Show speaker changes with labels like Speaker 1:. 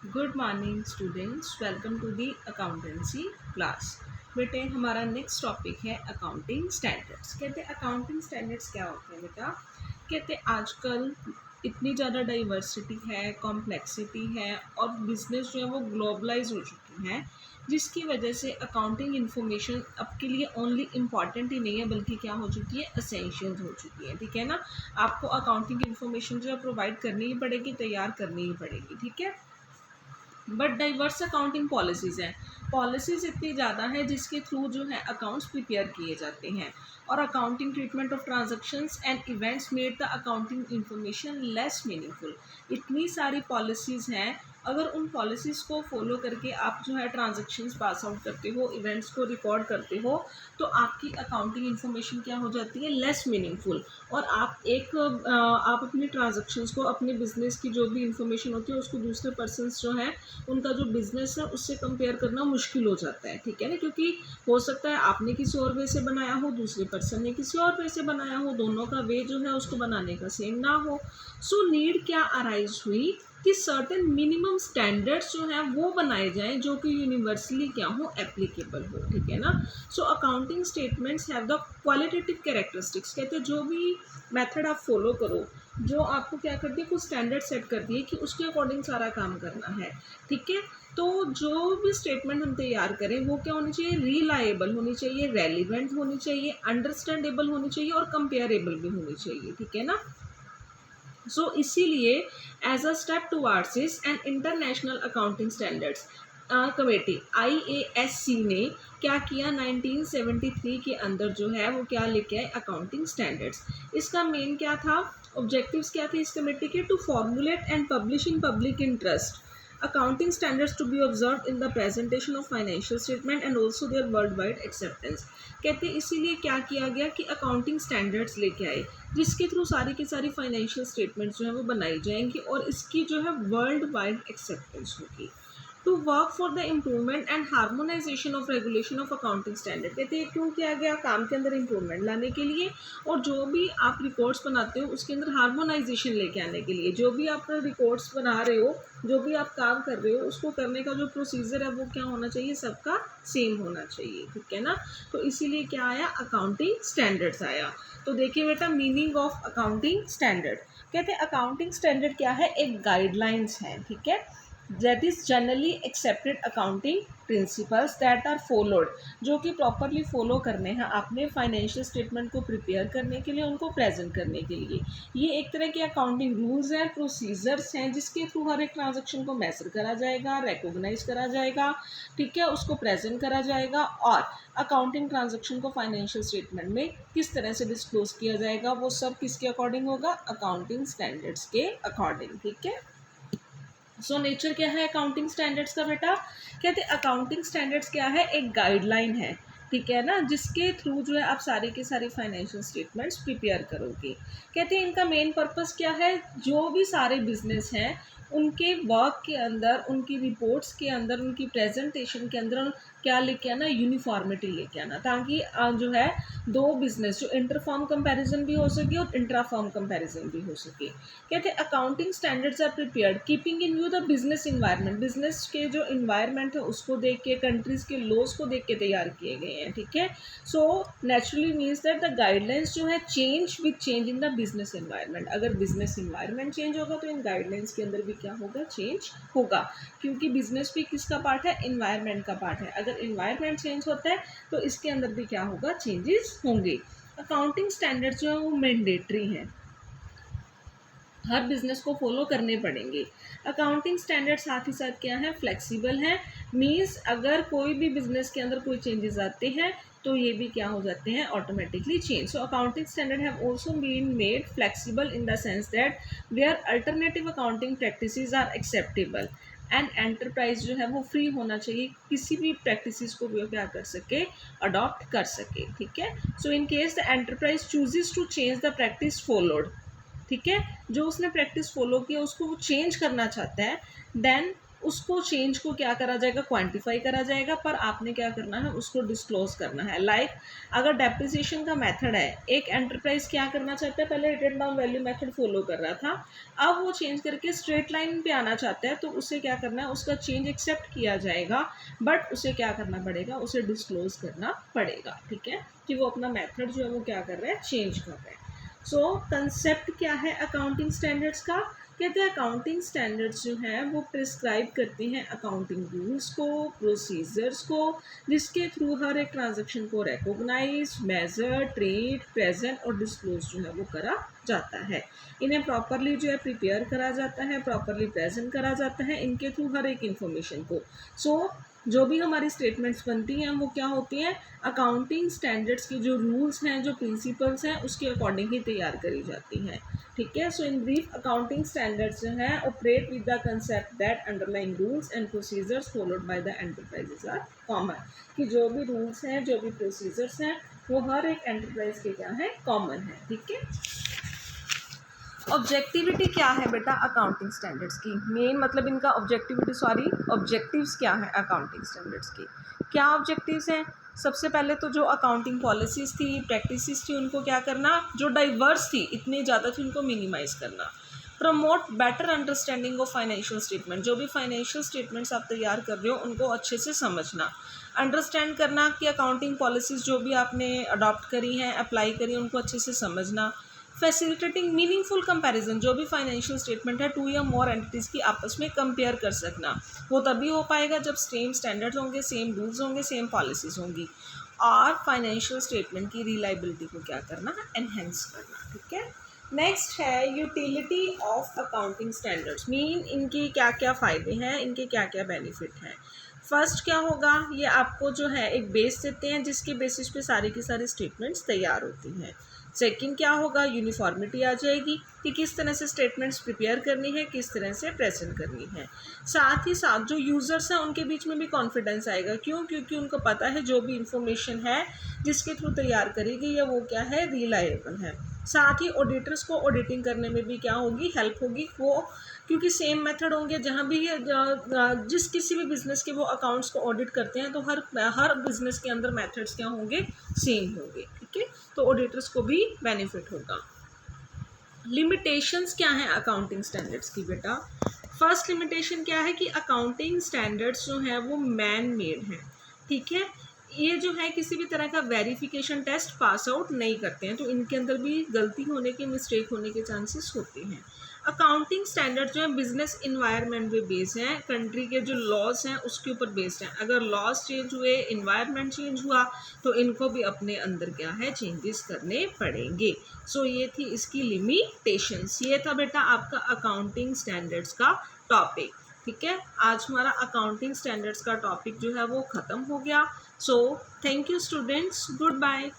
Speaker 1: Good morning students, welcome to the accountancy class. बेटे हमारा next topic है accounting standards. कहते हैं अकाउंटिंग स्टैंडर्ड्स क्या होते हैं बेटा। कहते हैं आजकल इतनी ज़्यादा डाइवर्सिटी है, कॉम्प्लेक्सिटी है और बिजनेस जो है वो ग्लोबलाइज हो चुकी हैं, जिसकी वजह से अकाउंटिंग इन्फॉर्मेशन अब के लिए ओनली इम्पॉर्टेंट ही नहीं है बल्कि क्या हो चुकी है, असेंशियल हो चुकी है। ठीक है ना। आपको अकाउंटिंग इन्फॉर्मेशन जो है प्रोवाइड करनी ही पड़ेगी, तैयार करनी ही पड़ेगी। ठीक है। बट डाइवर्स अकाउंटिंग पॉलिसीज़ हैं। पॉलिसीज़ इतनी ज़्यादा है जिसके थ्रू जो है अकाउंट्स प्रिपेयर किए जाते हैं और accounting treatment of transactions and events made the accounting information less meaningful. इतनी सारी पॉलिसीज़ हैं, अगर उन पॉलिसीज़ को फॉलो करके आप जो है ट्रांजैक्शंस पास आउट करते हो, इवेंट्स को रिकॉर्ड करते हो, तो आपकी अकाउंटिंग इन्फॉर्मेशन क्या हो जाती है, लेस मीनिंगफुल। और आप अपनी ट्रांजैक्शंस को, अपने बिजनेस की जो भी इंफॉर्मेशन होती है उसको दूसरे पर्सनस जो हैं उनका जो बिजनेस है उससे कंपेयर करना मुश्किल हो जाता है। ठीक है ना। क्योंकि हो सकता है आपने किसी और वे से बनाया हो, दूसरे पर्सन ने किसी और वे से बनाया हो, दोनों का वे जो है उसको बनाने का सेम ना हो। सो नीड क्या अराइज हुई कि सर्टेन मिनिमम स्टैंडर्ड्स जो हैं वो बनाए जाएं जो कि यूनिवर्सली क्या हो, एप्लीकेबल हो। ठीक है ना। So accounting statements have the qualitative characteristics. कहते हैं जो भी मेथड आप फॉलो करो, जो आपको क्या करती है, कुछ स्टैंडर्ड सेट करती है कि उसके अकॉर्डिंग सारा काम करना है। ठीक है। तो जो भी स्टेटमेंट हम तैयार करें वो क्या होनी चाहिए, रिलायबल होनी चाहिए, रेलिवेंट होनी चाहिए, अंडरस्टैंडेबल होनी चाहिए और कंपेरेबल भी होनी चाहिए। ठीक है ना। इसीलिए as a step towards this and international accounting standards committee IASC ने क्या किया, 1973 के अंदर जो है वो क्या लेके आए, अकाउंटिंग स्टैंडर्ड्स। इसका मेन क्या था, ऑब्जेक्टिव्स क्या थे इस कमेटी के, to formulate and publish in public interest accounting standards to be observed in the presentation of financial statement and also their worldwide acceptance। कहते हैं इसीलिए क्या किया गया कि अकाउंटिंग स्टैंडर्ड्स लेके आए जिसके थ्रू सारी की सारी फाइनेंशियल स्टेटमेंट्स जो है वो बनाई जाएंगी और इसकी जो है वर्ल्ड वाइड एक्सेप्टेंस होगी। To work for the improvement and harmonisation of regulation of accounting standard. कहते हैं क्यों किया गया, काम के अंदर इम्प्रूवमेंट लाने के लिए और जो भी आप रिकॉर्ड्स बनाते हो उसके अंदर हार्मोनाइजेशन लेके आने के लिए। जो भी आप रिकॉर्ड्स बना रहे हो, जो भी आप काम कर रहे हो, उसको करने का जो प्रोसीजर है वो क्या होना चाहिए, सबका सेम होना चाहिए। ठीक है ना। तो इसीलिए क्या आया, अकाउंटिंग स्टैंडर्ड्स आया। तो देखिए बेटा, मीनिंग ऑफ अकाउंटिंग स्टैंडर्ड। कहते हैं अकाउंटिंग स्टैंडर्ड क्या है, एक गाइडलाइंस है। ठीक है। That is generally accepted accounting principles that are followed, जो कि प्रॉपरली फॉलो करने हैं आपने फाइनेंशियल स्टेटमेंट को प्रिपेयर करने के लिए, उनको प्रेजेंट करने के लिए। ये एक तरह के अकाउंटिंग रूल्स हैं, प्रोसीजर्स हैं जिसके थ्रू हर एक ट्रांजेक्शन को मेजर करा जाएगा, रिकॉग्नाइज करा जाएगा। ठीक है। उसको प्रेजेंट करा जाएगा और अकाउंटिंग ट्रांजेक्शन को फाइनेंशियल स्टेटमेंट में किस तरह से डिस्क्लोज किया जाएगा वो सब किसके अकॉर्डिंग होगा, अकाउंटिंग स्टैंडर्ड्स के अकॉर्डिंग। ठीक है। नेचर क्या है अकाउंटिंग स्टैंडर्ड्स का बेटा, कहते हैं अकाउंटिंग स्टैंडर्ड्स क्या है, एक गाइडलाइन है। ठीक है ना, जिसके थ्रू जो है आप सारे के सारे फाइनेंशियल स्टेटमेंट्स प्रिपेयर करोगे। कहते हैं इनका मेन पर्पस क्या है, जो भी सारे बिजनेस हैं उनके वर्क के अंदर, उनकी रिपोर्ट्स के अंदर, उनकी प्रेजेंटेशन के अंदर क्या लेके आना, यूनिफॉर्मिटी लेके आना, ताकि जो है दो बिजनेस जो इंटरफॉर्म कंपैरिजन भी हो सके और इंट्राफॉर्म कंपैरिजन भी हो सके। कहते हैं accounting standards are prepared keeping in view the business environment. Business के जो इन्वायरमेंट है उसको देख के, कंट्रीज के लॉज को देख के तैयार किए गए हैं। ठीक है। Naturally means that the guidelines जो है change with change in the business environment. अगर बिजनेस इन्वायरमेंट चेंज होगा तो इन गाइडलाइंस के अंदर भी क्या होगा, चेंज होगा। क्योंकि बिजनेस भी किसका पार्ट है, इन्वायरमेंट का पार्ट है। अगर इन्वायरमेंट चेंज होता है तो इसके अंदर भी क्या होगा, चेंजेस होंगे। अकाउंटिंग स्टैंडर्ड जो है वो मैंडेटरी है, हर बिजनेस को फॉलो करने पड़ेंगे। अकाउंटिंग स्टैंडर्ड साथ ही साथ क्या है, फ्लेक्सिबल है। मींस अगर कोई भी बिजनेस के अंदर कोई चेंजेस आते हैं तो ये भी क्या हो जाते हैं, automatically change. So accounting standard have also been made flexible in the sense that where alternative accounting practices are acceptable and enterprise जो है वो फ्री होना चाहिए, किसी भी प्रैक्टिसेस को वो क्या कर सके, अडॉप्ट कर सके। ठीक है। So in case the enterprise chooses to change the practice followed, ठीक है, जो उसने प्रैक्टिस फॉलो किया उसको वो चेंज करना चाहता है, देन उसको चेंज को क्या करा जाएगा, क्वांटिफाई करा जाएगा, पर आपने क्या करना है, उसको डिस्क्लोज करना है। लाइक अगर डेप्रिसिएशन का मेथड है, एक एंटरप्राइज क्या करना चाहता है, पहले written down value method follow कर रहा था, अब वो चेंज करके स्ट्रेट लाइन पे आना चाहता है, तो उसे क्या करना है, उसका चेंज एक्सेप्ट किया जाएगा, बट उसे क्या करना पड़ेगा, उसे डिस्क्लोज करना पड़ेगा। ठीक है, कि वो अपना मेथड जो है वो क्या कर रहा है, चेंज कर रहा है। सो कंसेप्ट क्या है अकाउंटिंग स्टैंडर्ड्स का, कहते हैं अकाउंटिंग स्टैंडर्ड्स जो हैं वो प्रिस्क्राइब करती हैं अकाउंटिंग रूल्स को, प्रोसीजर्स को, जिसके थ्रू हर एक ट्रांजैक्शन को रिकॉग्नाइज, मेजर, ट्रेड, प्रेजेंट और डिस्क्लोज जो है वो करा जाता है। इन्हें प्रॉपरली जो है प्रिपेयर करा जाता है, प्रॉपरली प्रेजेंट करा जाता है इनके थ्रू हर एक इन्फॉर्मेशन को। सो जो भी हमारी स्टेटमेंट्स बनती हैं वो क्या होती हैं, अकाउंटिंग स्टैंडर्ड्स के जो रूल्स हैं, जो प्रिंसिपल्स हैं, उसके अकॉर्डिंग ही तैयार करी जाती हैं। ठीक है, so in brief accounting standards जो हैं operate with the concept that underline rules and procedures followed by the enterprises are common, कि जो भी रूल्स हैं, जो भी प्रोसीजर्स हैं, वो हर एक एंटरप्राइज के क्या है, कॉमन है। ठीक है, ऑब्जेक्टिविटी क्या है बेटा अकाउंटिंग स्टैंडर्ड्स की, मेन मतलब इनका ऑब्जेक्टिव्स क्या है अकाउंटिंग स्टैंडर्ड्स की, क्या ऑब्जेक्टिव्स हैं। सबसे पहले तो जो अकाउंटिंग पॉलिसीज़ थी, प्रैक्टिसेस थी, उनको क्या करना, जो डाइवर्स थी, इतनी ज़्यादा थी, उनको मिनिमाइज़ करना। Promote better understanding of financial statement, जो भी फाइनेंशियल स्टेटमेंट्स आप तैयार कर रहे हो उनको अच्छे से समझना, अंडरस्टैंड करना कि अकाउंटिंग पॉलिसीज़ जो भी आपने अडॉप्ट करी हैं, अप्लाई करी, उनको अच्छे से समझना। फैसिलिटेटिंग मीनिंगफुल कंपैरिजन, जो भी फाइनेंशियल स्टेटमेंट है 2 या मोर एंटिटीज़ की आपस में कंपेयर कर सकना, वो तभी हो पाएगा जब सेम स्टैंडर्ड्स होंगे, सेम रूल्स होंगे, सेम पॉलिसीज़ होंगी। और फाइनेंशियल स्टेटमेंट की रिलायबिलिटी को क्या करना, एनहेंस करना। ठीक है, नेक्स्ट है utility of accounting standards, mean इनकी क्या क्या फ़ायदे हैं, इनके क्या क्या बेनिफिट हैं। फर्स्ट क्या होगा, ये आपको जो है एक बेस देते हैं जिसके बेसिस पे सारी की सारी स्टेटमेंट्स तैयार होती हैं। सेकंड क्या होगा, यूनिफॉर्मिटी आ जाएगी कि किस तरह से स्टेटमेंट्स प्रिपेयर करनी है, किस तरह से प्रेजेंट करनी है। साथ ही साथ जो यूज़र्स हैं उनके बीच में भी कॉन्फिडेंस आएगा, क्यों, क्योंकि उनको पता है जो भी इंफॉर्मेशन है जिसके थ्रू तैयार करी गई है वो क्या है, रिलायबल है। साथ ही ऑडिटर्स को ऑडिटिंग करने में भी क्या होगी, हेल्प होगी, वो क्योंकि सेम मेथड होंगे, जहाँ भी जिस किसी भी बिज़नेस के वो अकाउंट्स को ऑडिट करते हैं, तो हर बिज़नेस के अंदर मेथड्स क्या होंगे, सेम होंगे। ठीक है, तो ऑडिटर्स को भी बेनिफिट होगा। लिमिटेशंस क्या हैं अकाउंटिंग स्टैंडर्ड्स की बेटा, फर्स्ट लिमिटेशन क्या है कि अकाउंटिंग स्टैंडर्ड्स जो हैं वो मैन मेड हैं। ठीक है, ये जो है किसी भी तरह का वेरिफिकेशन टेस्ट पास आउट नहीं करते हैं, तो इनके अंदर भी गलती होने के, मिस्टेक होने के चांसेस होते हैं। अकाउंटिंग स्टैंडर्ड जो है बिजनेस इन्वायरमेंट पे बेस्ड हैं, कंट्री के जो लॉज हैं उसके ऊपर बेस्ड हैं। अगर लॉज चेंज हुए, इन्वायरमेंट चेंज हुआ, तो इनको भी अपने अंदर क्या है, चेंजेस करने पड़ेंगे। सो ये थी इसकी लिमिटेशंस। ये था बेटा आपका अकाउंटिंग स्टैंडर्ड्स का टॉपिक। ठीक है, आज हमारा अकाउंटिंग स्टैंडर्ड्स का टॉपिक जो है वो ख़त्म हो गया। So thank you students, good bye.